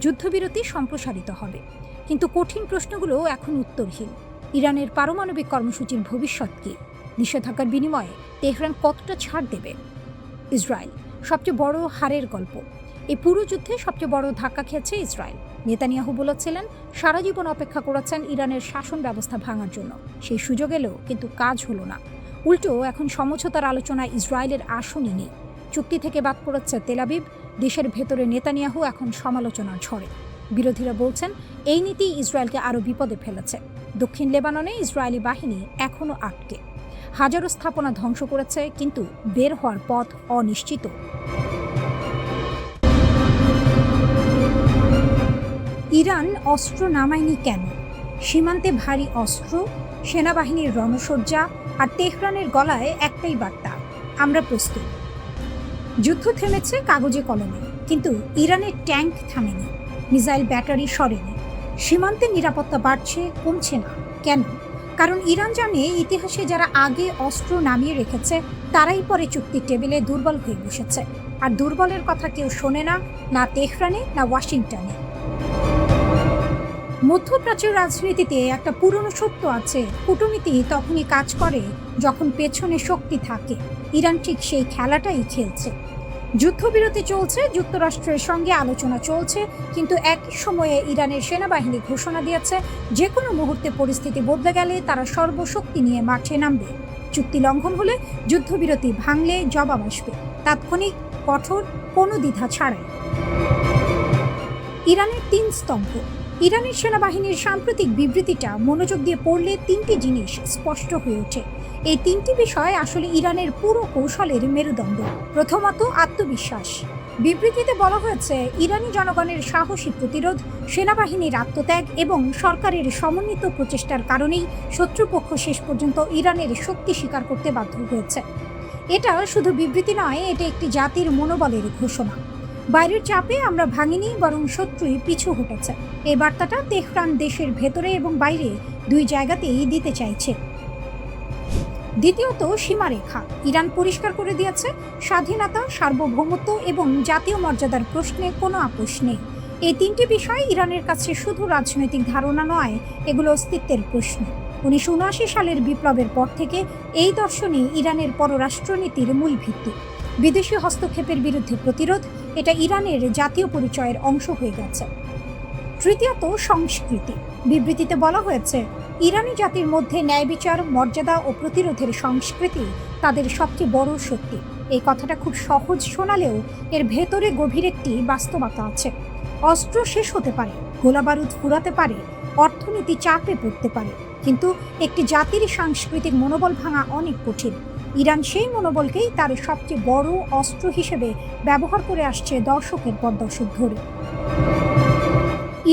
যুদ্ধবিরতি সম্প্রসারিত হবে। কিন্তু কঠিন প্রশ্নগুলো এখন উত্তরহীন। ইরানের পারমাণবিক কর্মসূচির ভবিষ্যৎ কী? নিষেধাজ্ঞার বিনিময়ে তেহরান কতটা ছাড় দেবে? ইসরায়েল, সবচেয়ে বড় হারের গল্প। এই পুরো যুদ্ধে সবচেয়ে বড় ধাক্কা খেয়েছে ইসরায়েল। নেতানিয়াহু বলেছিলেন, সারা জীবন অপেক্ষা করেছেন ইরানের শাসন ব্যবস্থা ভাঙার জন্য। সেই সুযোগ এলো, কিন্তু কাজ হলো না। উল্টো এখন সমঝোতার আলোচনায় ইসরায়েলের আসনই নেই। চুক্তি থেকে বাদ পড়েছে তেল আবিব। দেশের ভেতরে নেতানিয়াহু এখন সমালোচনার ঝড়ে। বিরোধীরা বলছেন, এই নীতি ইসরায়েলকে আরও বিপদে ফেলেছে। দক্ষিণ লেবাননে ইসরায়েলি বাহিনী এখনও আটকে। হাজারো স্থাপনা ধ্বংস করেছে, কিন্তু বের হওয়ার পথ অনিশ্চিত। ইরান অস্ত্র নামায়নি কেন? সীমান্তে ভারী অস্ত্র, সেনাবাহিনীর রণসজ্জা, আর তেহরানের গলায় একটাই বার্তা, আমরা প্রস্তুত। যুদ্ধ থেমেছে কাগজে কলমে, কিন্তু ইরানের ট্যাঙ্ক থামেনি, মিসাইল ব্যাটারি সরেনি। সীমান্তের নিরাপত্তা বাড়ছে, কমছে না। কেন? কারণ ইরান জানে, ইতিহাসে যারা আগে অস্ত্র নামিয়ে রেখেছে তারাই পরে চুক্তির টেবিলে দুর্বল হয়ে বসেছে। আর দুর্বলের কথা কেউ শোনে না, না তেহরানে না ওয়াশিংটনে। মধ্যপ্রাচ্যের রাজনীতিতে একটা পুরনো সত্য আছে, কূটনীতি তখনই কাজ করে যখন পেছনে শক্তি থাকে। ইরান ঠিক সেই খেলাটাই খেলছে। যুদ্ধবিরতি চলছে, যুক্তরাষ্ট্রের সঙ্গে আলোচনা চলছে, কিন্তু একই সময়ে ইরানের সেনাবাহিনী ঘোষণা দিয়েছে যে কোনো মুহূর্তে পরিস্থিতি বদলে গেলে তারা সর্বশক্তি নিয়ে মাঠে নামবে। চুক্তি লঙ্ঘন হলে, যুদ্ধবিরতি ভাঙলে জবাব আসবে, তাৎক্ষণিক, কঠোর, কোনো দ্বিধা ছাড়াই। ইরানের 3 স্তম্ভ। ইরানের সেনাবাহিনীর সাম্প্রতিক বিবৃতিটা মনোযোগ দিয়ে পড়লে 3টি জিনিস স্পষ্ট হয়ে ওঠে। এই 3টি বিষয় আসলে ইরানের পুরো কৌশলের মেরুদণ্ড। প্রথমত, আত্মবিশ্বাস। বিবৃতিতে বলা হয়েছে, ইরানি জনগণের সাহসী প্রতিরোধ, সেনাবাহিনীর আত্মত্যাগ এবং সরকারের সমন্বিত প্রচেষ্টার কারণেই শত্রুপক্ষ শেষ পর্যন্ত ইরানের শক্তি স্বীকার করতে বাধ্য হয়েছে। এটা শুধু বিবৃতি নয়, এটা একটি জাতির মনোবলের ঘোষণা। বাইরের চাপে আমরা ভাঙিনি, বরং শত্রুই পিছু হটেছে। এই বার্তাটা তেহরান দেশের ভেতরে এবং বাইরে দুই জায়গাতেই দিতে চাইছে। দ্বিতীয়ত, সীমারেখা। ইরান পরিষ্কার করে দিয়েছে, স্বাধীনতা, সার্বভৌমত্ব এবং জাতীয় মর্যাদার প্রশ্নে কোনো আপোষ নেই। এই তিনটি বিষয় ইরানের কাছে শুধু রাজনৈতিক ধারণা নয়, এগুলো অস্তিত্বের প্রশ্ন। 1979 সালের বিপ্লবের পর থেকে এই দর্শনই ইরানের পররাষ্ট্রনীতির মূল ভিত্তি। বিদেশি হস্তক্ষেপের বিরুদ্ধে প্রতিরোধ, এটা ইরানের জাতীয় পরিচয়ের অংশ হয়ে গেছে। তৃতীয়ত, সংস্কৃতি। বিবৃতিতে বলা হয়েছে, ইরানি জাতির মধ্যে ন্যায় বিচার, মর্যাদা ও প্রতিরোধের সংস্কৃতি তাদের সবচেয়ে বড় শক্তি। এই কথাটা খুব সহজ শোনালেও এর ভেতরে গভীর একটি বাস্তবতা আছে। অস্ত্র শেষ হতে পারে, গোলাবারুদ ফুরাতে পারে, অর্থনীতি চাপে পড়তে পারে, কিন্তু একটি জাতির সাংস্কৃতিক মনোবল ভাঙা অনেক কঠিন। ইরান সেই মনোবলকেই তার সবচেয়ে বড় অস্ত্র হিসেবে ব্যবহার করে আসছে দশকের পর দশক ধরে।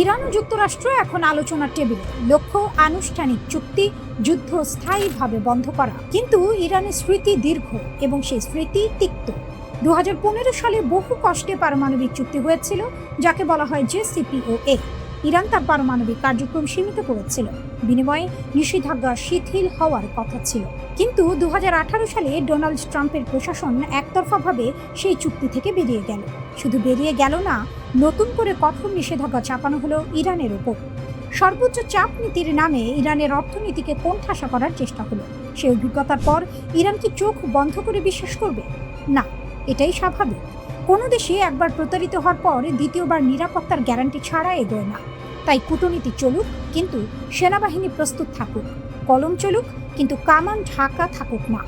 ইরান ও যুক্তরাষ্ট্র এখন আলোচনার টেবিলে। লক্ষ্য আনুষ্ঠানিক চুক্তি, যুদ্ধ স্থায়ীভাবে বন্ধ করা। কিন্তু ইরানের স্মৃতি দীর্ঘ এবং সেই স্মৃতি তিক্ত। 2015 সালে বহু কষ্টে পারমাণবিক চুক্তি হয়েছিল, যাকে বলা হয় JCPOA। ইরান তার পারমাণবিক কার্যক্রম সীমিত করেছিল, বিনিময়ে নিষেধাজ্ঞা শিথিল হওয়ার কথা ছিল। কিন্তু 2018 সালে ডোনাল্ড ট্রাম্পের প্রশাসন একতরফাভাবে সেই চুক্তি থেকে বেরিয়ে গেল। শুধু বেরিয়ে গেল না, নতুন করে কঠোর নিষেধাজ্ঞা চাপানো হলো ইরানের ওপর। সর্বোচ্চ চাপ নীতির নামে ইরানের অর্থনীতিকে কোণঠাসা করার চেষ্টা হলো। সেই অভিজ্ঞতার পর ইরান কি চোখ বন্ধ করে বিশ্বাস করবে? না, এটাই স্বাভাবিক। কোনো দেশে একবার প্রতারিত হওয়ার পর দ্বিতীয়বার নিরাপত্তার গ্যারান্টি ছাড়া এগোয় না। তাই কূটনীতি চলুক, কিন্তু সেনাবাহিনী প্রস্তুত থাকুক। কলম চলুক, কিন্তু কামান ঢাকা থাকুক না।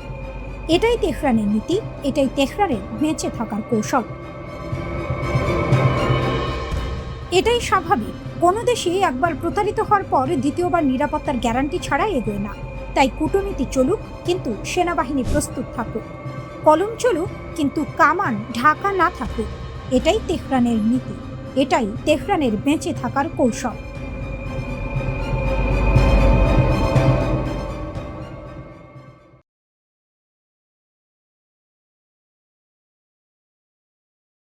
এটাই তেহরানের নীতি, এটাই তেহরানের বেঁচে থাকার কৌশল। এটাই স্বাভাবিক। কোনো দেশে একবার প্রতারিত হওয়ার পর দ্বিতীয়বার নিরাপত্তার গ্যারান্টি ছাড়া এগোয় না। তাই কূটনীতি চলুক, কিন্তু সেনাবাহিনী প্রস্তুত থাকুক। কলম চলুক, কিন্তু কামান ঢাকা না থাকুক। এটাই তেহরানের নীতি, এটাই তেহরানের বেঁচে থাকার কৌশল।